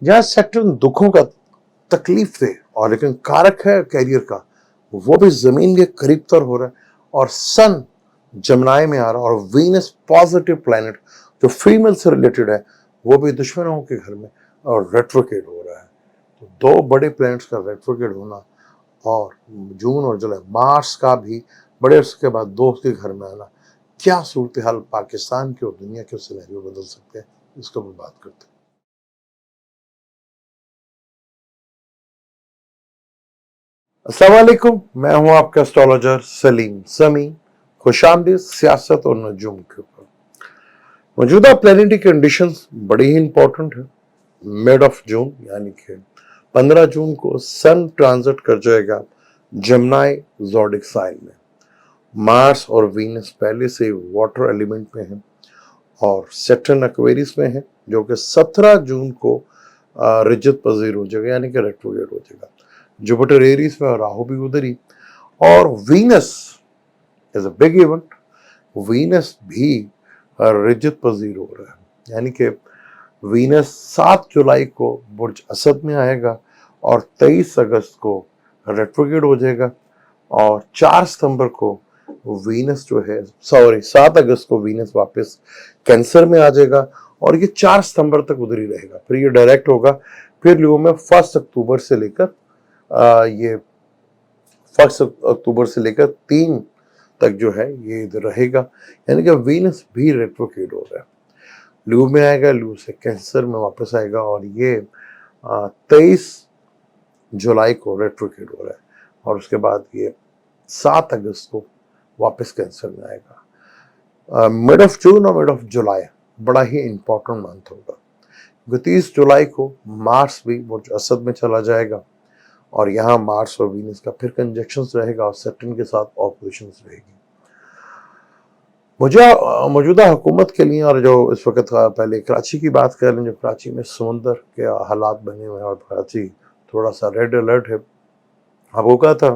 जहाँ सैटर्न दुखों का तकलीफ दे और लेकिन कारक है कैरियर का, वो भी जमीन के करीब तर हो रहा है, और सन जमनाई में आ रहा है, और वीनस पॉजिटिव प्लैनेट जो फीमेल से रिलेटेड है वो भी दुश्मनों के घर में और रेट्रोकेट हो रहा है। तो दो बड़े प्लैनेट्स का रेट्रोकेट होना, और जून और जुलाई मार्स का भी बड़े अर्से के बाद दोस्त के घर में आना, क्या सूरत हाल पाकिस्तान के और दुनिया के सिनेरियो बदल सकते हैं, इसको भी बात करते हैं। अस्सलाम वालेकुम, मैं हूं आपका एस्ट्रोलॉजर सलीम समी। खुशामदीद सियासत और नजूम के ऊपर। मौजूदा प्लानिटरी कंडीशंस बड़ी ही इंपॉर्टेंट है। मिड ऑफ जून यानी कि 15 जून को सन ट्रांजिट कर जाएगा जमनाई ज़ोडिक साइन में। मार्स और वीनस पहले से वाटर एलिमेंट में है और सैटर्न एक्वेरियस में है, जो कि 17 जून को रिजत पजीर हो जाएगा यानी कि रेट्रोग्रेड हो जाएगा। जुपिटर एरीज में और राहु भी उधर ही, और Venus is a big event. Venus भी रिजत पजीर हो रहा है, यानी कि वीनस 7 जुलाई को बुर्ज असद में आएगा और 23 अगस्त को रेट्रोग्रेड हो जाएगा, और 4 सितंबर को वीनस जो है 7 अगस्त को वीनस वापस कैंसर में आ जाएगा, और ये 4 सितंबर तक उधर ही रहेगा। फिर ये डायरेक्ट होगा, फिर लियो में 1 अक्टूबर से लेकर ये 1 अक्टूबर से लेकर 3 तक जो है ये इधर रहेगा, यानी कि वीनस भी रेट्रोग्रेड हो रहा है। लियो में आएगा, लियो से कैंसर में वापस आएगा, और ये 23 जुलाई को रेट्रोग्रेड हो रहा है, और उसके बाद ये 7 अगस्त को वापस कैंसर में आएगा। मिड ऑफ जून और मिड ऑफ जुलाई बड़ा ही इंपॉर्टेंट मंथ होगा। 30 जुलाई को मार्स भी बुर्ज असद में चला जाएगा, और यहाँ मार्स और वीनस का फिर कंजक्शंस रहेगा और सैटर्न के साथ ऑपोजिशंस रहेगी। मौजूदा हुकूमत के लिए, और जो इस वक्त पहले कराची की बात कर लें, जो कराची में समुंदर के हालात बने हुए हैं और कराची थोड़ा सा रेड अलर्ट है। आपको कहा था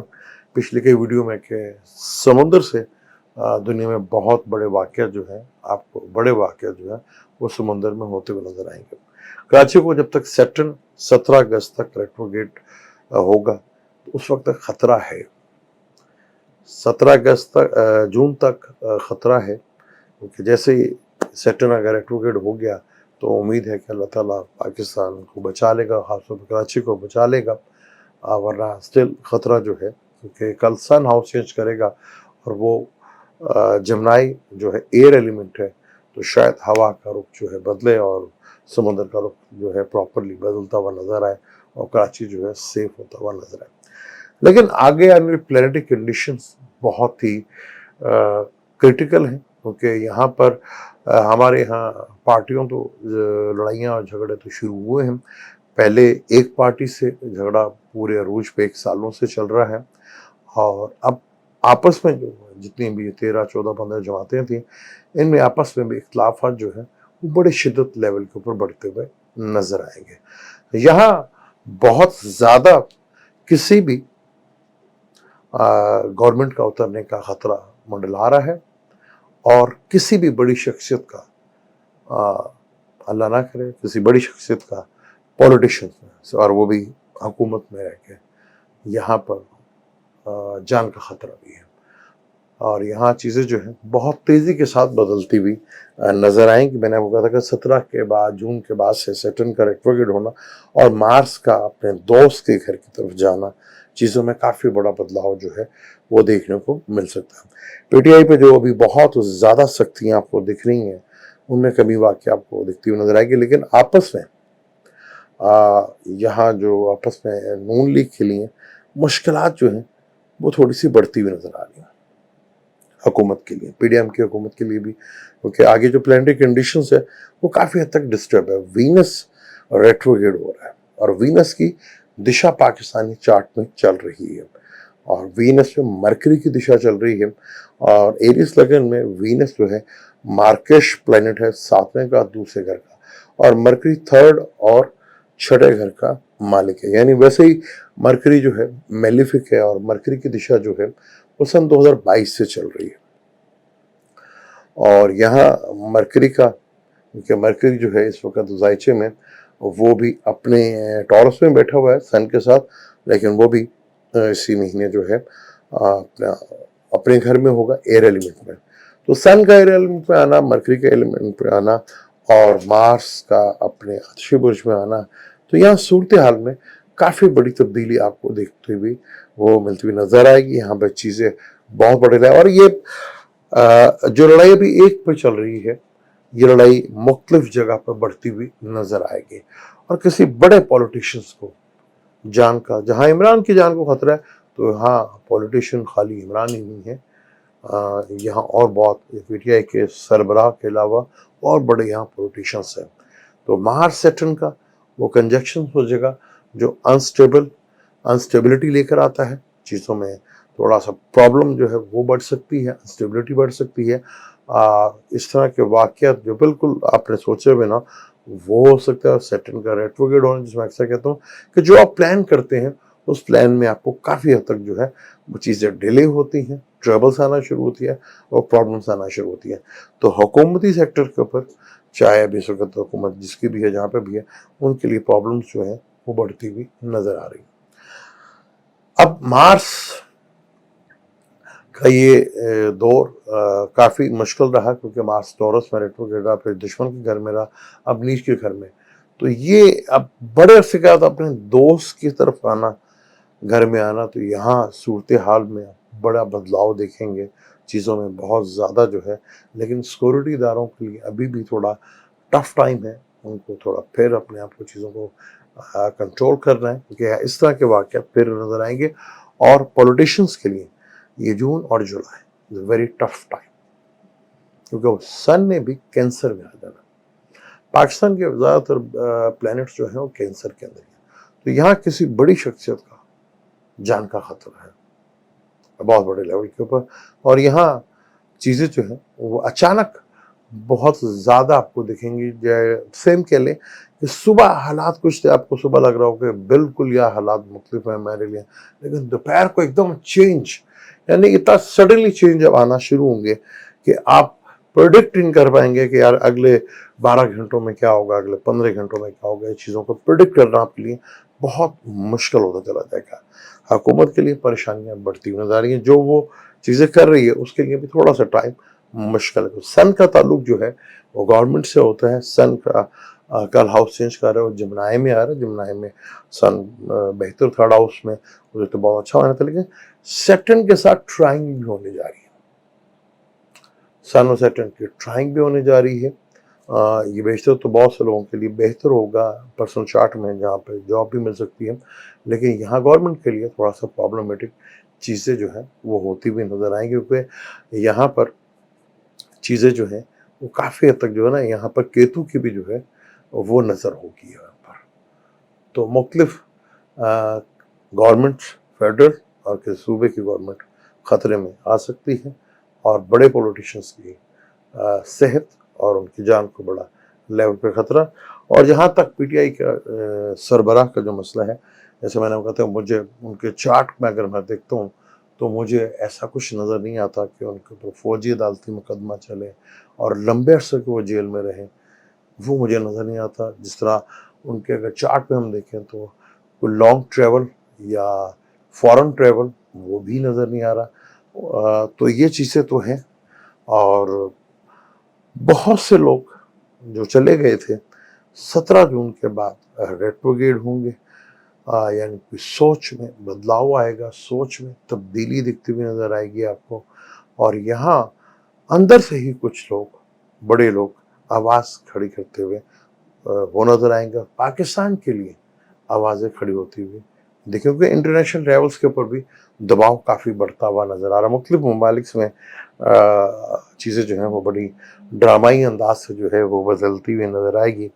पिछले कई वीडियो में कि समुंदर से दुनिया में बहुत बड़े वाक़या जो है, आपको बड़े वाक़या जो है वो समुंदर में होते हुए नजर आएंगे। कराची को जब तक सैटर्न 17 अगस्त तक रेट्रोग्रेड होगा तो उस वक्त तक खतरा है। 17 अगस्त तक जून तक खतरा है, क्योंकि जैसे ही सैटर्न अगर रेट्रोग्रेड हो गया तो उम्मीद है कि अल्लाह ताला पाकिस्तान को बचा लेगा, खासतौर पर कराची को बचा लेगा, वरना स्टिल खतरा जो है, क्योंकि कल सन हाउस चेंज करेगा और वो जमनाई जो है एयर एलिमेंट है, तो शायद हवा का रुख जो है बदले और समुद्र का रुख जो है प्रॉपरली बदलता हुआ नजर आए और कराची जो है सेफ होता हुआ नजर आए। लेकिन आगे आने वाली प्लानिटरी कंडीशंस बहुत ही क्रिटिकल हैं, क्योंकि यहाँ पर हमारे यहाँ पार्टियों तो लड़ाइयाँ और झगड़े तो शुरू हुए हैं। पहले एक पार्टी से झगड़ा पूरे अरूज पे 1 सालों से चल रहा है, और अब आपस में जो जितनी भी 13, 14, 15 जमातें थी, इनमें आपस में भी इख्तलाफात जो है वो बड़े शिद्दत लेवल के ऊपर बढ़ते हुए नजर आएंगे। यहाँ बहुत ज़्यादा किसी भी गवर्नमेंट का उतरने का खतरा मंडला रहा है, और किसी भी बड़ी शख्सियत का अल्लाह ना करे किसी बड़ी शख्सियत का पॉलिटिशियंस और वो भी हुकूमत में रह के यहाँ पर जान का खतरा भी है। और यहाँ चीज़ें जो है बहुत तेज़ी के साथ बदलती हुई नज़र आएंगी। मैंने आपको कहा था कि 17 के बाद, जून के बाद से सैटर्न का रेट्रोग्रेड होना और मार्स का अपने दोस्त के घर की तरफ जाना, चीज़ों में काफ़ी बड़ा बदलाव जो है वो देखने को मिल सकता है। पीटीआई पे जो अभी बहुत ज़्यादा सख्तियाँ आपको दिख रही हैं, उनमें कमी वाक़ई आपको दिखती हुई नजर आएगी, लेकिन आपस में यहाँ जो आपस में नून लीग के लिए मुश्किलात जो हैं वो थोड़ी सी बढ़ती हुई नजर आ रही हैं हुकूमत के लिए, पीडीएम की हुकूमत के लिए भी, क्योंकि आगे जो प्लानिटरी कंडीशंस है वो काफ़ी हद तक डिस्टर्ब है। वीनस रेट्रोग्रेड हो रहा है, और वीनस की दिशा पाकिस्तानी चार्ट में चल रही है, और वीनस में मरकरी की दिशा चल रही है, और एरिस लगन में वीनस जो है मार्केश प्लैनेट है, 7वें का दूसरे घर का, और मरकरी 3rd और 6ठे घर का मालिक है। यानी वैसे ही मरकरी जो है मेलिफिक है, और मरकरी की दिशा जो है वो सन 2022 से चल रही है। और यहाँ मरकरी का, क्योंकि मरकरी जो है इस वक्त ज़ायचे में وہ بھی اپنے ٹورس میں بیٹھا ہوا ہے सन کے ساتھ، لیکن وہ بھی اسی مہینے جو ہے اپنے گھر میں ہوگا ایئر ایلیمنٹ میں. تو سن کا ایئر ایلیمنٹ میں آنا، مرکری کا ایلیمنٹ پہ آنا اور مارس کا اپنے عطشی برج میں آنا، تو یہاں صورتحال میں کافی بڑی تبدیلی آپ کو دیکھتے ہوئی وہ ملتی ہوئی نظر آئے گی. یہاں پہ چیزیں بہت بڑے اور یہ جو لڑائی ابھی ایک پہ چل رہی ہے، یہ لڑائی مختلف جگہ پر بڑھتی ہوئی نظر آئے گی اور کسی بڑے پولیٹیشنز کو جان کا، جہاں عمران کی جان کو خطرہ ہے تو یہاں پولیٹیشین خالی عمران ہی نہیں ہے، یہاں اور بہت پی ٹی آئی کے سربراہ کے علاوہ اور بڑے یہاں پولیٹیشنز ہیں. تو مارس سیٹرن کا وہ کنجکشن ہو جائے گا جو انسٹیبلٹی لے کر آتا ہے. چیزوں میں تھوڑا سا پرابلم جو ہے وہ بڑھ سکتی ہے، انسٹیبلٹی بڑھ سکتی ہے. اس طرح کے واقعات جو بالکل آپ نے سوچے ہوئے نا وہ ہو سکتا ہے. سیٹرن کا ریٹروگریڈ ہونا، جس میں اکثر کہتا ہوں کہ جو آپ پلان کرتے ہیں اس پلان میں آپ کو کافی حد تک جو ہے وہ چیزیں ڈیلے ہوتی ہیں، ٹربلز آنا شروع ہوتی ہے اور پرابلمس آنا شروع ہوتی ہیں. تو حکومتی سیکٹر کے اوپر، چاہے ابھی اس وقت حکومت جس کی بھی ہے، جہاں پہ بھی ہے، ان کے لیے پرابلمس جو ہیں وہ بڑھتی ہوئی نظر آ رہی ہیں. اب مارس کا یہ دور کافی مشکل رہا، کیونکہ مارس ٹورس میں ریٹروگریڈ رہا، پھر دشمن کے گھر میں رہا، اب نیچ کے گھر میں. تو یہ اب بڑے عرصے کے بعد اپنے دوست کی طرف آنا، گھر میں آنا، تو یہاں صورتحال میں بڑا بدلاؤ دیکھیں گے. چیزوں میں بہت زیادہ جو ہے، لیکن سیکورٹی اداروں کے لیے ابھی بھی تھوڑا ٹف ٹائم ہے. ان کو تھوڑا پھر اپنے آپ کو چیزوں کو کنٹرول کرنا ہے، کیونکہ اس طرح کے واقعات پھر نظر آئیں گے. اور پولیٹیشنز کے لیے یہ جون اور جولائی ویری ٹف ٹائم، کیونکہ سن نے بھی کینسر میں آ جانا. پاکستان کے زیادہ تر پلانٹس جو ہیں وہ کینسر کے اندر ہیں. تو یہاں کسی بڑی شخصیت کا جان کا خطرہ ہے بہت بڑے لیول کے اوپر. اور یہاں چیزیں جو ہیں وہ اچانک بہت زیادہ آپ کو دکھیں گی. سیم کہہ لیں کہ صبح حالات کچھ تھے، آپ کو صبح لگ رہا ہو کہ بالکل یہ حالات مختلف ہیں میرے لیے، لیکن دوپہر کو ایک دم چینج، یعنی اتنا سڈنلی چینج اب آنا شروع ہوں گے کہ آپ پروڈکٹ نہیں کر پائیں گے کہ یار اگلے 12 گھنٹوں میں کیا ہوگا، اگلے 15 گھنٹوں میں کیا ہوگا. یہ چیزوں کو پروڈکٹ کرنا آپ کے لیے بہت مشکل ہوتا چلا جائے گا. حکومت کے لیے پریشانیاں بڑھتی ہوئی نظر آ رہی ہیں. جو وہ چیزیں کر رہی ہے اس کے لیے بھی تھوڑا سا ٹائم مشکل ہے. سن کا تعلق جو ہے وہ گورنمنٹ سے ہوتا ہے. سن کا کل ہاؤس چینج کر رہا ہے، وہ جمنائے میں آ رہا ہے. جمنائے میں سن بہتر تھرڈ ہاؤس میں، مجھے تو بہت اچھا ہونا تھا. لیکن سیٹرن کے ساتھ ٹرائنگ بھی ہونے جا رہی ہے، سن اور سیٹرن کی ٹرائنگ بھی ہونے جا رہی ہے. یہ بیشتر تو بہت سے لوگوں کے لیے بہتر ہوگا پرسنل چارٹ میں، جہاں پہ جاب بھی مل سکتی ہے. لیکن یہاں گورنمنٹ کے لیے تھوڑا سا پرابلمٹک چیزیں جو ہیں وہ ہوتی ہوئی نظر آئیں گی، کیونکہ یہاں پر چیزیں جو ہیں وہ کافی حد تک جو ہے نا، یہاں پر کیتو کی بھی جو ہے وہ نظر ہوگی یہاں پر. تو مختلف گورنمنٹ، فیڈرل اور کسی صوبے کی گورنمنٹ خطرے میں آ سکتی ہے، اور بڑے پولیٹیشنز کی صحت اور ان کی جان کو بڑا لیول پہ خطرہ. اور جہاں تک پی ٹی آئی کا سربراہ کا جو مسئلہ ہے، جیسے میں نے کہا تھا، مجھے ان کے چارٹ میں اگر میں دیکھتا ہوں تو مجھے ایسا کچھ نظر نہیں آتا کہ ان کے اوپر فوجی عدالتی مقدمہ چلے اور لمبے عرصے کے وہ جیل میں رہیں. وہ مجھے نظر نہیں آتا. جس طرح ان کے اگر چارٹ پہ ہم دیکھیں تو کوئی لانگ ٹریول یا فورن ٹریول وہ بھی نظر نہیں آ رہا. تو یہ چیزیں تو ہیں. اور بہت سے لوگ جو چلے گئے تھے 17 جون کے بعد ریٹروگریڈ ہوں گے، یعنی سوچ میں بدلاؤ آئے گا، سوچ میں تبدیلی دکھتی ہوئی نظر آئے گی آپ کو. اور یہاں اندر سے ہی کچھ لوگ، بڑے لوگ آواز کھڑی کرتے ہوئے وہ نظر آئیں گے. پاکستان کے لیے آوازیں کھڑی ہوتی ہوئی دیکھیں گے. انٹرنیشنل لیولز کے اوپر بھی دباؤ کافی بڑھتا ہوا نظر آ رہا ہے. مختلف ممالک میں چیزیں جو ہیں وہ بڑی ڈرامائی انداز سے جو ہے وہ بدلتی ہوئی نظر آئے گی.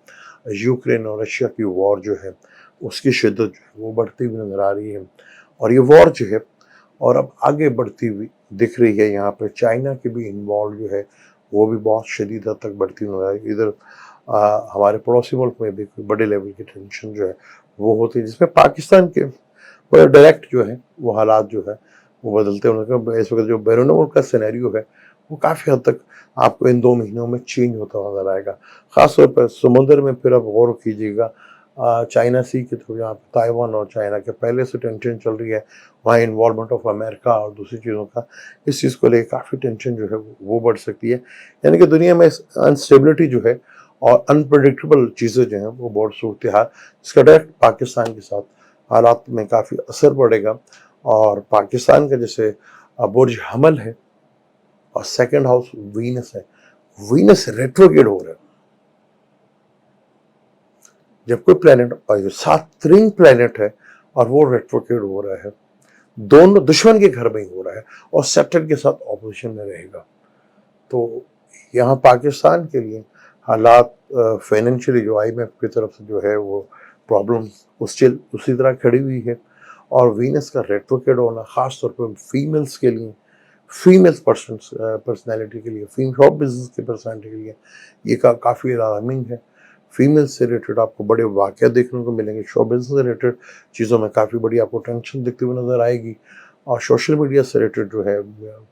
یوکرین اور رشیا کی وار جو ہے اس کی شدت جو ہے وہ بڑھتی ہوئی نظر آ رہی ہے. اور یہ وار جو ہے اور اب آگے بڑھتی ہوئی دکھ رہی ہے. یہاں پہ چائنا کی بھی انوالو جو ہے وہ بھی بہت شدید حد تک بڑھتی ہوئی نظر آ رہی ہے. ادھر ہمارے پڑوسی ملک میں بھی بڑے لیول کی ٹینشن جو ہے وہ ہوتی ہے، جس میں پاکستان کے بڑے ڈائریکٹ جو ہے وہ حالات جو ہے وہ بدلتے ہونے. اس وقت جو بیرون ملک کا سینیریو ہے وہ کافی حد تک آپ کو ان 2 مہینوں میں چینج ہوتا نظر آئے گا. خاص طور پر سمندر میں پھر آپ غور کیجیے گا चाइना सी के थ्रू यहाँ पे ताइवान और चाइना के पहले से टेंशन चल रही है, वहाँ इन्वॉल्वमेंट ऑफ अमेरिका और दूसरी चीज़ों का, इस चीज़ को लेकर काफ़ी टेंशन जो है वो बढ़ सकती है। यानी कि दुनिया में अनस्टेबिलिटी जो है और अनप्रडिक्टेबल चीज़ें जो हैं वो बहुत सूरत हाल, इसका डायरेक्ट पाकिस्तान के साथ हालात में काफ़ी असर पड़ेगा। और पाकिस्तान का जैसे बुर्ज हमल है और सेकंड हाउस वीनस है, वीनस रेट्रोग्रेड हो रहा है। जब कोई प्लेनेट और जो 7 रिंग प्लेनेट है और वो रेट्रोग्रेड हो रहा है, दोनों दुश्मन के घर में ही हो रहा है और सैटर्न के साथ ऑपोजिशन में रहेगा, तो यहाँ पाकिस्तान के लिए हालात फाइनेंशियली जो IMF की तरफ से जो है वो प्रॉब्लम उसी तरह खड़ी हुई है। और वीनस का रेट्रोग्रेड होना ख़ास तौर पर फीमेल्स के लिए, फीमेल पर्सनैलिटी के लिए, शॉप बिजनेस के पर्सनैलिटी के लिए ये काफ़ी अलार्मिंग है। फीमेल से रिलेटेड आपको बड़े वाक़या देखने को मिलेंगे, शॉप बिजनेस से रिलेटेड चीज़ों में काफ़ी बड़ी आपको टेंशन दिखती हुई नज़र आएगी। और सोशल मीडिया से रिलेटेड जो है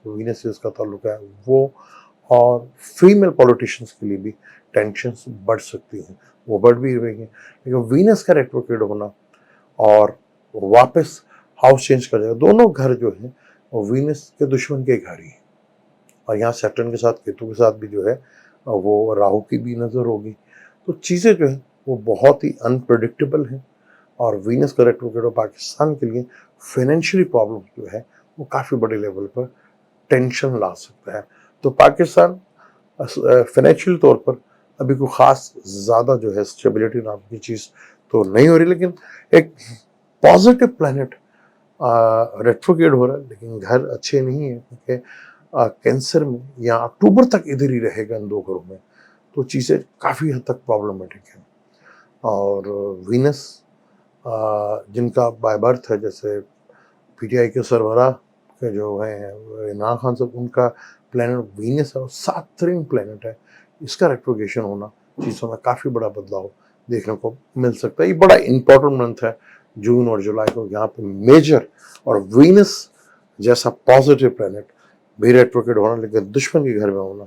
वीनस से इसका ताल्लुक है वो, और फीमेल पॉलिटिशियंस के लिए भी टेंशन्स बढ़ सकती हैं, वो बढ़ भी रही हैं। लेकिन वीनस का रेट्रोग्रेड होना और वापस हाउस चेंज कर जाएगा, दोनों घर जो हैं वो वीनस के दुश्मन के घर ही हैं। और यहाँ सैटर्न के साथ, केतु के साथ भी जो है वो राहु की भी नज़र होगी, तो चीज़ें जो है वो बहुत ही अनप्रडिक्टेबल हैं। और वीनस का रेट्रोग्रेड पाकिस्तान के लिए फाइनेंशियली प्रॉब्लम जो है वो काफ़ी बड़े लेवल पर टेंशन ला सकता है। तो पाकिस्तान फाइनेंशियल तौर पर अभी कोई ख़ास ज़्यादा जो है स्टेबिलिटी नाम की चीज़ तो नहीं हो रही, लेकिन एक पॉजिटिव प्लैनेट रेट्रोग्रेड हो रहा है, लेकिन घर अच्छे नहीं है क्योंकि कैंसर में या अक्टूबर तक इधर ही रहेगा इन 2 घरों में, तो चीज़ें काफ़ी हद तक प्रॉब्लमेटिक हैं। और वीनस जिनका बाय बर्थ है, जैसे PTI के सरबराह के जो हैं इमरान खान साहब, उनका प्लैनेट वीनस है और 7 रिंग प्लैनेट है, इसका रेट्रोगेशन होना चीज़ों में काफ़ी बड़ा बदलाव देखने को मिल सकता है। ये बड़ा इंपॉर्टेंट मंथ है जून और जुलाई को, यहाँ पे मेजर और वीनस जैसा पॉजिटिव प्लैनेट भी रेट्रोग्रेड होना, लेकिन दुश्मन के घर में होना,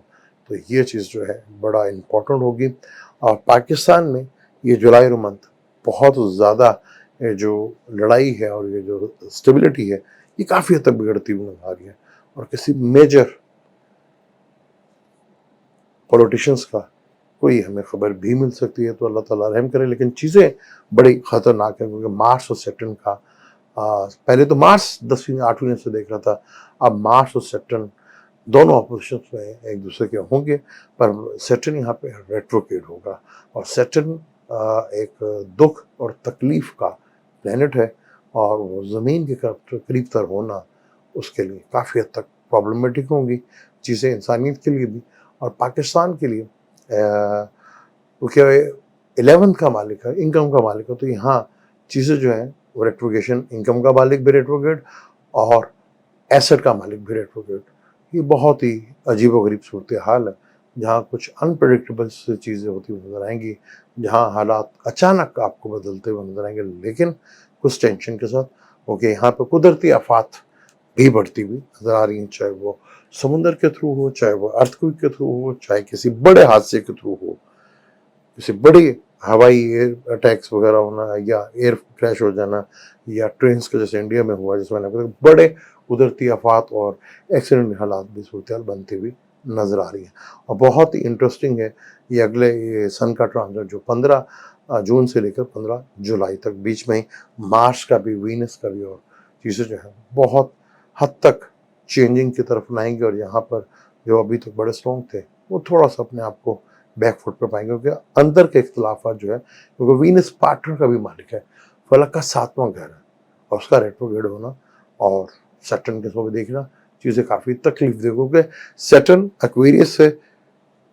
तो ये चीज़ जो है बड़ा इंपॉर्टेंट होगी। और पाकिस्तान में ये जुलाई मंथ बहुत ज़्यादा जो लड़ाई है और ये जो स्टेबिलिटी है ये काफ़ी हद तक बिगड़ती हुई नजर आ रही है, और किसी मेजर पॉलिटिशियंस का कोई हमें खबर भी मिल सकती है, तो अल्लाह ताला रहम करे। लेकिन चीज़ें बड़ी ख़तरनाक है क्योंकि मार्स और सैटर्न का पहले तो मार्स 10वीं 8वीं से देख रहा था, अब मार्स और सैटर्न दोनों ऑपोजिशन में एक दूसरे के होंगे, पर सैटर्न यहाँ पे रेट्रोग्रेड होगा। और सैटर्न एक दुख और तकलीफ का प्लैनेट है, और वो ज़मीन के करीब तर होना उसके लिए काफ़ी हद तक प्रॉब्लमेटिक होंगी चीज़ें, इंसानियत के लिए भी और पाकिस्तान के लिए, क्योंकि 11th का मालिक है, इनकम का मालिक है, तो यहाँ चीज़ें जो हैं वो रेट्रोगेशन, इनकम का मालिक भी रेट्रोग्रेड और एसेट का मालिक भी रेट्रोग्रेड, ये बहुत ही अजीब व गरीब सूरत हाल है, जहाँ कुछ अनप्रडिक्टेबल से चीज़ें होती हुई नजर आएंगी, जहाँ हालात अचानक आपको बदलते हुए नजर आएंगे, लेकिन कुछ टेंशन के साथ, क्योंकि यहाँ पे कुदरती आफात भी बढ़ती हुई नजर आ रही हैं, चाहे वो समुद्र के थ्रू हो, चाहे वो अर्थक्वेक के थ्रू हो, चाहे किसी बड़े हादसे के थ्रू हो, किसी बड़ी हवाई एयर अटैक्स वगैरह होना या एयर क्रैश हो जाना, या ट्रेन का जैसे इंडिया में हुआ, जिसमें बड़े कुदरती आफात और एक्सीडेंट हालात भी सूरत बनती हुई नज़र आ रही है। और बहुत ही इंटरेस्टिंग है ये अगले ये सन का ट्रांजिट जो 15 जून से लेकर 15 जुलाई तक, बीच में ही मार्स का भी, वीनस का भी, और चीज़ें जो है बहुत हद तक चेंजिंग की तरफ लाएंगे, और यहाँ पर जो अभी तक बड़े स्ट्रॉन्ग थे वो थोड़ा सा अपने आप को बैकफुट पर पाएंगे, क्योंकि अंदर के इख्तलाफात जो है, क्योंकि वीनस पार्टनर का भी मालिक है, फलक का 7वां घर है, और उसका रेट्रोग्रेड होना और सैटर्न के साथ देखना चीज़ें काफ़ी तकलीफ दे, क्योंकि सैटर्न एक्वेरियस से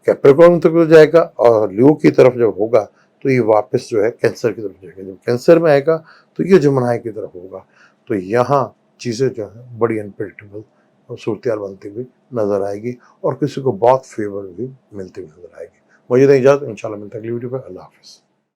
कैप्रिकॉर्न तक जाएगा और ल्यू की तरफ जब होगा तो ये वापस जो है कैंसर की तरफ जाएगा, जब कैंसर में आएगा तो ये जमुनाई की तरफ होगा, तो यहाँ चीज़ें जो है बड़ी अनप्रेडिक्टेबल और सूरत बनती हुई नजर आएगी, और किसी को बहुत फेवर भी मिलती हुई नजर आएगी। मुझे तो इजाज़त, इंशाल्लाह मिलता है अगली वीडियो पर। अल्लाह हाफिज़।